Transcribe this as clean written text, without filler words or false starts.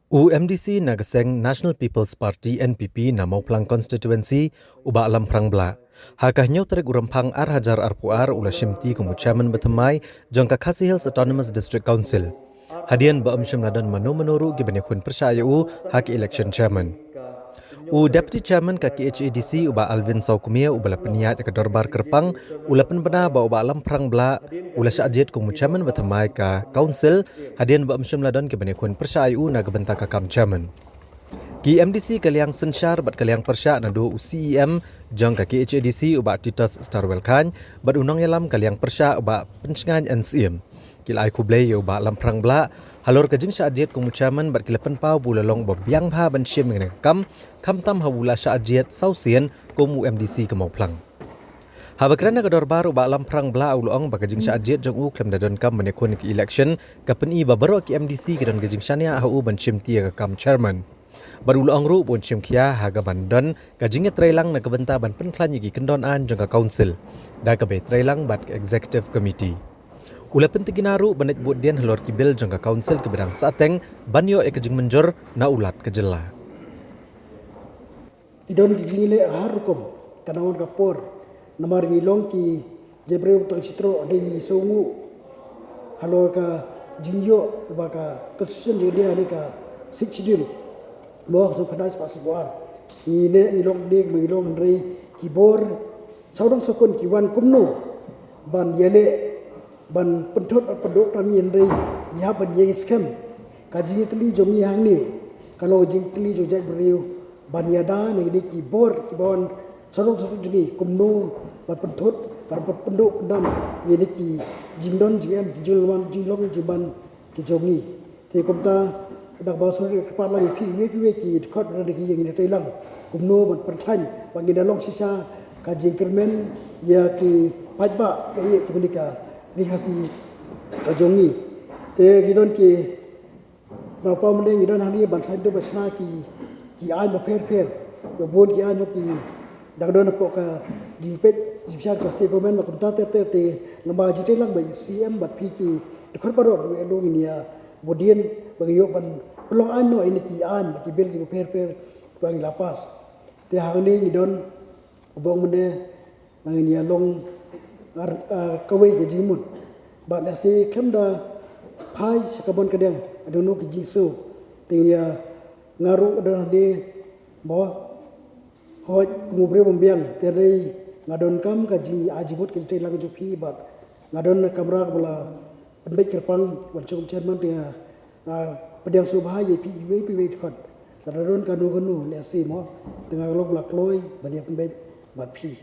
UMDC nagaseng National People's Party NPP namau Plang Constituency uba alam perang bela. Hakahnya terik urampang Hajar Arpuar ula Shimti kumu chairman betemai jangka Khasi Hills Autonomous District Council. Hadian ba amsyam nadan manu menuru gibani kun percaya hak election chairman. Deputy chairman ka KHADC uba Alvin Saukumia ubala peniat ke Dorbar Kerpang ula penbena ba uba alam perang bela ula syajit kumu chairman betemai ka council hadian ba amsyam nadan gibani kun percaya na gebenta ka kam chairman. Ki MDC kaliang sensyar bat kaliang persya nadu CEM jang ka KHADC uba Titus Starwell Khan bat unang yalam kaliang persya uba pencengan NCM. Kilai kublai uba alam perang bela halor kajing syajit kumu chairman bat kilapan pau bulalong ba biang ha ban syim ngene kam tam hawula syajit sausien kumu MDC kemau plang. Habakrana ka dorbar uba alam perang bela ulong ba kajing syajit jang u klem dadon kam menekun ki election ka peni ba baro ki MDC gidan kajing syania hau ban syim tia ka kam chairman. Baru ulong ru bon syim kia haga bandon kajing trailang na kabenta ban penklan yigi kendon an jang ka council da ka be trailang bat executive committee. Ula pentiginaru banet budian halor kibil jangka council ke bidang sateng banyo ekajing menjor na ulat kejela. Tidon dijingile harukom kanawan kapor namar ngilong ki jebreu tang sitro ade ni songu halor ka jingyo baka constitution jodi ade ka sikchidil bo so kadas pasbuar ni ne ngilong dik ngilong rei kibor saudang sokon kiwan kumno ban yele ban pentot pendok kami yang dari ya ban yang scam kaji teli jom yang ni kalau jing teli jojak beriu ban yada ni di keyboard kibon sarung juga kumno ban pentot ban pendok pendam ye ni ki jingdon jm julwan jinglong jiban ki jomi te komta dak basur kepala lagi pi ki khot ada ki yang ni telang kumno ban penthan ban ngidalong sisa kaji kermen ya ki pajba ye ki menika dikasih kajongi te gidon ki napa mendeng gidon hani ban sai do basna ki ai ma fer bon ki anyo ki dagdon po ka jipet jipsar ka ste government ma kumta te lamba jite lang ba CM bat pi ki dekhor barot we lo ngia bodien bagi yo ban pelong anyo ini ki an ki bel ki fer bang lapas te hangni gidon bong mende mangi long kawai ke jimun ba la se kemda pai sakabon kadang adono ki jisu tinya ngaru adon de bo hoj ngubre bombiang terei ngadon kam ka ji ajibut ke te lag jupi ba ngadon kamera bola penbek kerpang wal chung chairman tinga pedang subha ye pi we khot tadon kanu la se mo tengah log la kloi bania penbek bat pi